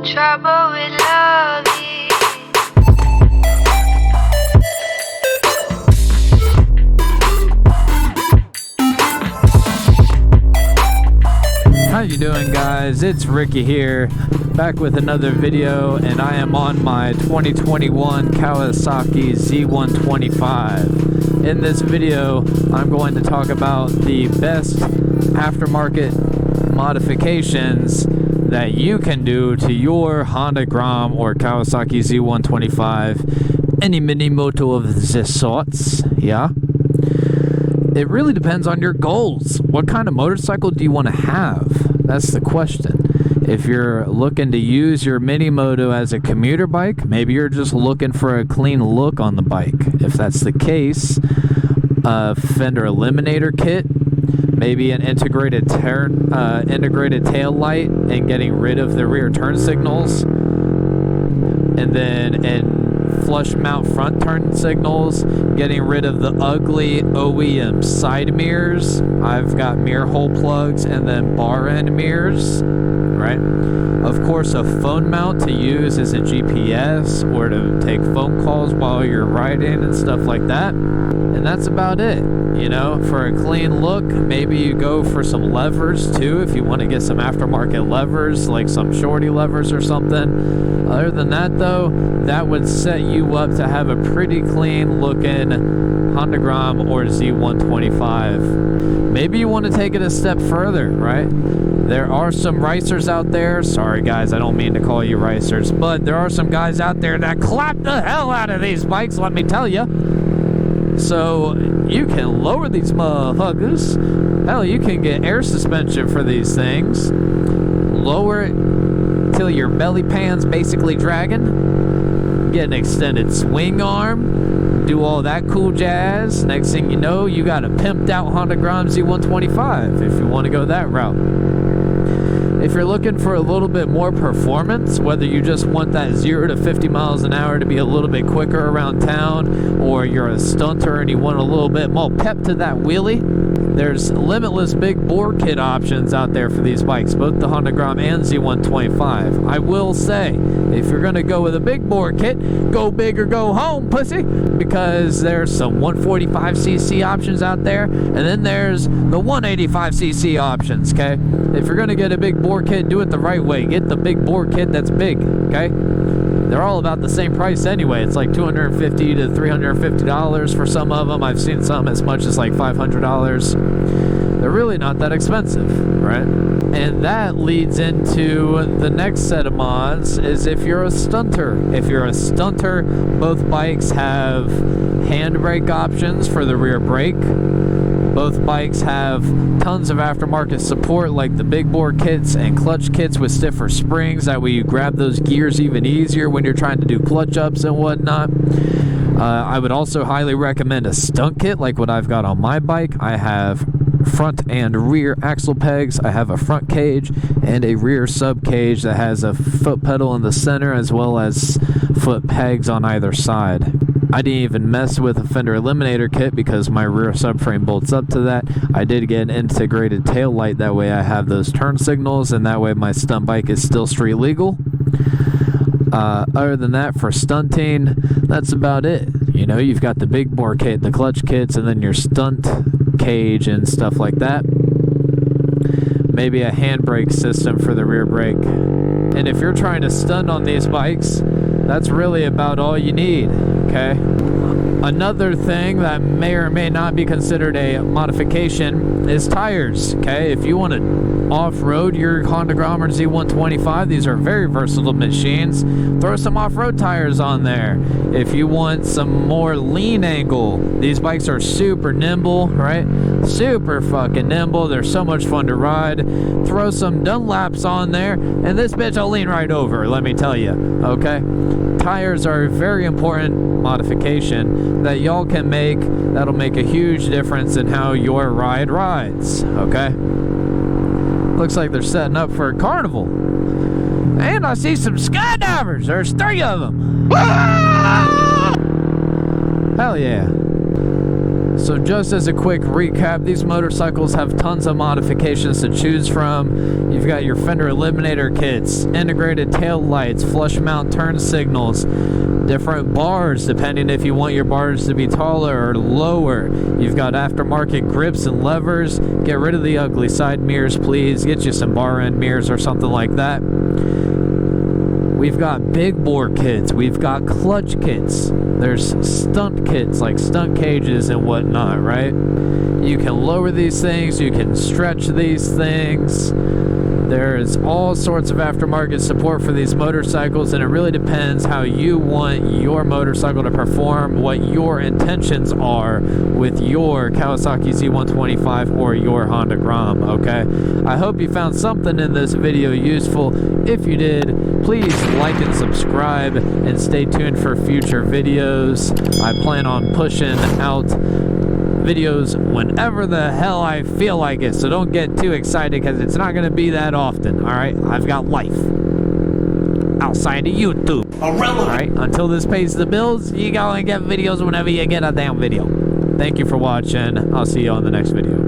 trouble with loving. How you doing, guys? It's Ricky here, back with another video, and I am on my 2021 Kawasaki Z125. In this video, I'm going to talk about the best aftermarket modifications that you can do to your Honda Grom or Kawasaki Z125, any Minimoto of this sorts, yeah? It really depends on your goals. What kind of motorcycle do you want to have? That's the question. If you're looking to use your Minimoto as a commuter bike, maybe you're just looking for a clean look on the bike. If that's the case, a fender eliminator kit, maybe an integrated tail light and getting rid of the rear turn signals, and then flush mount front turn signals, getting rid of the ugly OEM side mirrors. I've got mirror hole plugs and then bar end mirrors, right? Of course, a phone mount to use as a GPS or to take phone calls while you're riding and stuff like that. And that's about it. You know, for a clean look, maybe you go for some levers too if you want to get some aftermarket levers, like some shorty levers or something. Other than that though, that would set you up to have a pretty clean looking Honda Grom or Z125. Maybe you want to take it a step further, right? There are some racers out there. Sorry guys, I don't mean to call you racers, but there are some guys out there that clap the hell out of these bikes, let me tell you. So you can lower these motherfuckers. Hell, you can get air suspension for these things. Lower it till your belly pan's basically dragging. Get an extended swing arm. Do all that cool jazz. Next thing you know, you got a pimped out Honda Grom Z125 if you want to go that route. If you're looking for a little bit more performance, whether you just want that 0 to 50 miles an hour to be a little bit quicker around town, or you're a stunter and you want a little bit more pep to that wheelie, there's limitless big bore kit options out there for these bikes, both the Honda Grom and Z125. I will say, if you're going to go with a big bore kit, go big or go home, pussy, because there's some 145cc options out there, and then there's the 185cc options, okay? If you're going to get a big bore kit, do it the right way. Get the big bore kit that's big, okay? They're all about the same price anyway. It's like $250 to $350 for some of them. I've seen some as much as like $500. They're really not that expensive, right? And that leads into the next set of mods, is if you're a stunter. If you're a stunter, both bikes have handbrake options for the rear brake. Both bikes have tons of aftermarket support, like the big bore kits and clutch kits with stiffer springs. That way you grab those gears even easier when you're trying to do clutch ups and whatnot. I would also highly recommend a stunt kit like what I've got on my bike. I have front and rear axle pegs. I have a front cage and a rear subcage that has a foot pedal in the center as well as foot pegs on either side. I didn't even mess with a fender eliminator kit because my rear subframe bolts up to that. I did get an integrated tail light, that way I have those turn signals, and that way my stunt bike is still street legal. Other than that, for stunting, that's about it. You know, you've got the big bore kit, the clutch kits, and then your stunt cage and stuff like that. Maybe a handbrake system for the rear brake. And if you're trying to stunt on these bikes, that's really about all you need, okay? Another thing that may or may not be considered a modification is tires, okay? If you want to off-road your Honda Grom or Z125, these are very versatile machines. Throw some off-road tires on there. If you want some more lean angle, these bikes are super nimble, right? Super fucking nimble. They're so much fun to ride. Throw some Dunlaps on there, and this bitch will lean right over, let me tell you, okay? Tires are a very important modification that y'all can make that'll make a huge difference in how your ride rides, okay? Looks like they're setting up for a carnival. And I see some skydivers. There's 3 of them. Hell yeah. So just as a quick recap, these motorcycles have tons of modifications to choose from. You've got your fender eliminator kits, integrated tail lights, flush mount turn signals, different bars depending if you want your bars to be taller or lower. You've got aftermarket grips and levers. Get rid of the ugly side mirrors, please. Get you some bar end mirrors or something like that. We've got big bore kits. We've got clutch kits. There's stunt kits like stunt cages and whatnot, right? You can lower these things. You can stretch these things. There's all sorts of aftermarket support for these motorcycles, and it really depends how you want your motorcycle to perform, what your intentions are with your Kawasaki Z125 or your Honda Grom, okay? I hope you found something in this video useful. If you did, please like and subscribe and stay tuned for future videos. I plan on pushing out videos whenever the hell I feel like it, so don't get too excited because it's not going to be that often. Alright, I've got life outside of YouTube. Alright, until this pays the bills, you go and get videos whenever you get a damn video. Thank you for watching. I'll see you on the next video.